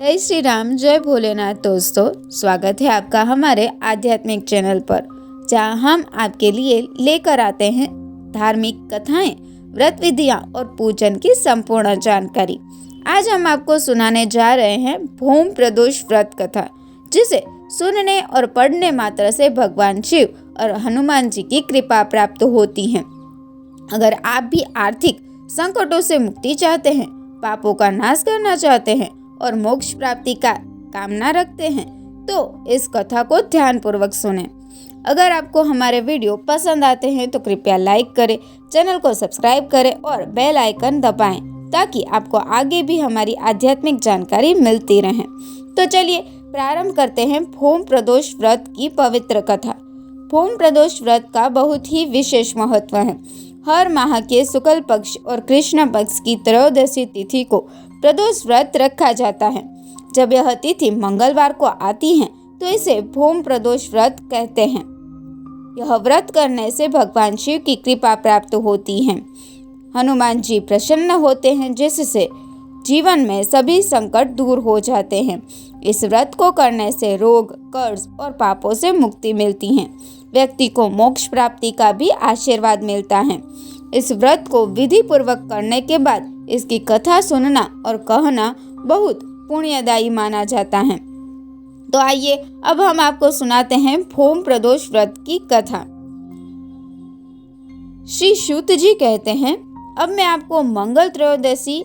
जय श्री राम, जय भोलेनाथ। दोस्तों, स्वागत है आपका हमारे आध्यात्मिक चैनल पर, जहां हम आपके लिए लेकर आते हैं धार्मिक कथाएं, व्रत विधियां और पूजन की संपूर्ण जानकारी। आज हम आपको सुनाने जा रहे हैं भूम प्रदोष व्रत कथा, जिसे सुनने और पढ़ने मात्र से भगवान शिव और हनुमान जी की कृपा प्राप्त होती है। अगर आप भी आर्थिक संकटों से मुक्ति चाहते हैं, पापों का नाश करना चाहते हैं और मोक्ष प्राप्ति का कामना रखते हैं, तो इस कथा को ध्यान पूर्वक सुनें। अगर आपको हमारे वीडियो पसंद आते हैं तो कृपया लाइक करें, चैनल को सब्सक्राइब करें और बेल आइकन दबाएं, ताकि आपको आगे भी हमारी आध्यात्मिक जानकारी मिलती रहे। तो चलिए प्रारंभ करते हैं भूम प्रदोष व्रत की पवित्र कथा। भूम प्रदोष व्रत का बहुत ही विशेष महत्व है। हर माह के शुक्ल पक्ष और कृष्ण पक्ष की त्रयोदशी तिथि को प्रदोष व्रत रखा जाता है। जब यह तिथि मंगलवार को आती है तो इसे भूम प्रदोष व्रत कहते हैं। यह व्रत करने से भगवान शिव की कृपा प्राप्त होती है। हनुमान जी प्रसन्न होते हैं, जिससे जीवन में सभी संकट दूर हो जाते हैं। इस व्रत को करने से रोग, कर्ज और पापों से मुक्ति मिलती है। व्यक्ति को मोक्ष प्राप्ति का भी आशीर्वाद मिलता है। इस व्रत को विधि पूर्वक करने के बाद इसकी कथा सुनना और कहना बहुत पुण्यदायी माना जाता है। तो आइए अब हम आपको सुनाते हैं भूम प्रदोष व्रत की कथा। श्री सूत जी कहते हैं, अब मैं आपको मंगल त्रयोदशी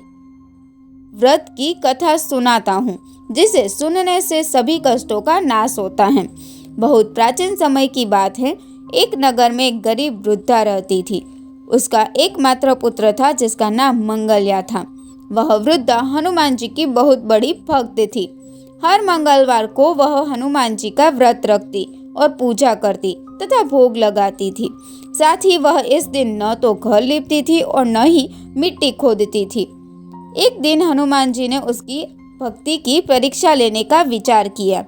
व्रत की कथा सुनाता हूँ, जिसे सुनने से सभी कष्टों का नाश होता है। बहुत प्राचीन समय की बात है। एक नगर में एक गरीब वृद्धा रहती थी। उसका एकमात्र पुत्र था, जिसका नाम मंगल्या था। वह वृद्धा हनुमान जी की बहुत बड़ी भक्त थी। हर मंगलवार को वह हनुमान जी का व्रत रखती और पूजा करती तथा भोग लगाती थी। साथ ही वह इस दिन न तो घर लिपती थी और न ही मिट्टी खोदती थी। एक दिन हनुमान जी ने उसकी भक्ति की परीक्षा लेने का विचार किया।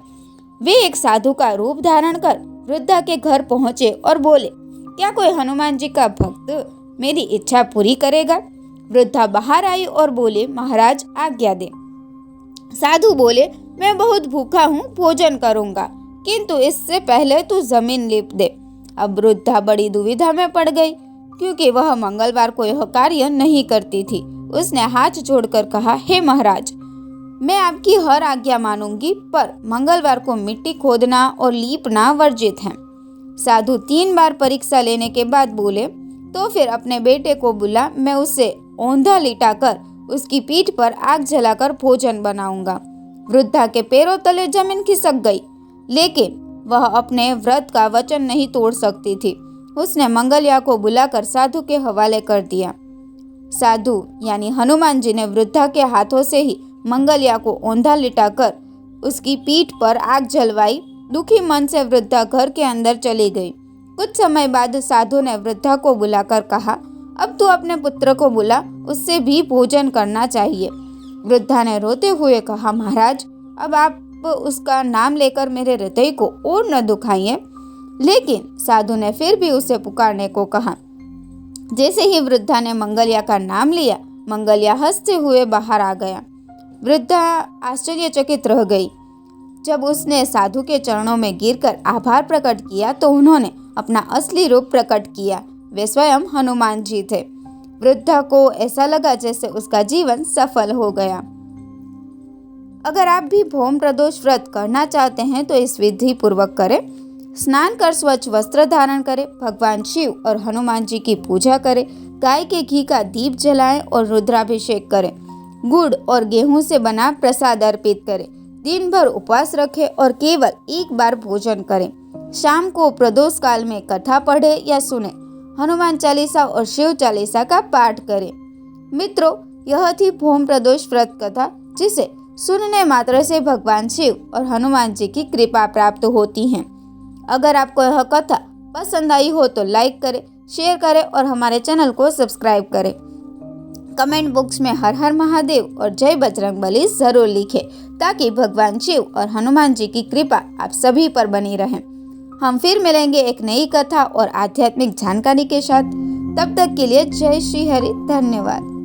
वे एक साधु का रूप धारण कर वृद्धा के घर पहुंचे और बोले, क्या कोई हनुमान जी का भक्त मेरी इच्छा पूरी करेगा? वृद्धा बाहर आई और बोले, महाराज आज्ञा दे। साधु बोले, मैं बहुत भूखा हूँ, भोजन करूँगा, किंतु इससे पहले तू जमीन लीप दे। अब वृद्धा बड़ी दुविधा में पड़ गई, क्योंकि वह मंगलवार को यह कार्य नहीं करती थी। उसने हाथ जोड़कर कहा, हे महाराज, मैं आपकी हर आज्ञा मानूंगी, पर मंगलवार को मिट्टी खोदना और लीपना वर्जित है। साधु 3 बार परीक्षा लेने के बाद बोले, तो फिर अपने बेटे को बुला, मैं उसे औंधा लिटाकर उसकी पीठ पर आग जलाकर भोजन बनाऊंगा। वृद्धा के पैरों तले जमीन खिसक गई, लेकिन वह अपने व्रत का वचन नहीं तोड़ सकती थी। उसने मंगल्या को बुलाकर साधु के हवाले कर दिया। साधु यानी हनुमान जी ने वृद्धा के हाथों से ही मंगल्या को औंधा लिटाकर उसकी पीठ पर आग जलवाई। दुखी मन से वृद्धा घर के अंदर चली गई। कुछ समय बाद साधु ने वृद्धा को बुलाकर कहा, अब तू अपने पुत्र को बुला, उससे भी भोजन करना चाहिए। वृद्धा ने रोते हुए कहा, महाराज, अब आप उसका नाम लेकर मेरे हृदय को और न दुखाइए। लेकिन साधु ने फिर भी उसे पुकारने को कहा। जैसे ही वृद्धा ने मंगल्या का नाम लिया, मंगल्या हंसते हुए बाहर आ गया। वृद्धा आश्चर्यचकित रह गई। जब उसने साधु के चरणों में गिरकर आभार प्रकट किया, तो उन्होंने अपना असली रूप प्रकट किया। वे स्वयं हनुमान जी थे। वृद्धा को ऐसा लगा जैसे उसका जीवन सफल हो गया। अगर आप भी भूम प्रदोष व्रत करना चाहते हैं तो इस विधि पूर्वक करें। स्नान कर स्वच्छ वस्त्र धारण करें, भगवान शिव और हनुमान जी की पूजा करें, गाय के घी का दीप जलाएं और रुद्राभिषेक करें, गुड़ और गेहूं से बना प्रसाद अर्पित करें, दिन भर उपवास रखें और केवल एक बार भोजन करें। शाम को प्रदोष काल में कथा पढ़े या सुने, हनुमान चालीसा और शिव चालीसा का पाठ करें। मित्रों, यह थी भूम प्रदोष व्रत कथा, जिसे सुनने मात्र से भगवान शिव और हनुमान जी की कृपा प्राप्त होती है। अगर आपको यह कथा पसंद आई हो तो लाइक करें, शेयर करें और हमारे चैनल को सब्सक्राइब करें। कमेंट बॉक्स में हर हर महादेव और जय बजरंगबली जरूर लिखें, ताकि भगवान शिव और हनुमान जी की कृपा आप सभी पर बनी रहे। हम फिर मिलेंगे एक नई कथा और आध्यात्मिक जानकारी के साथ। तब तक के लिए जय श्री हरि। धन्यवाद।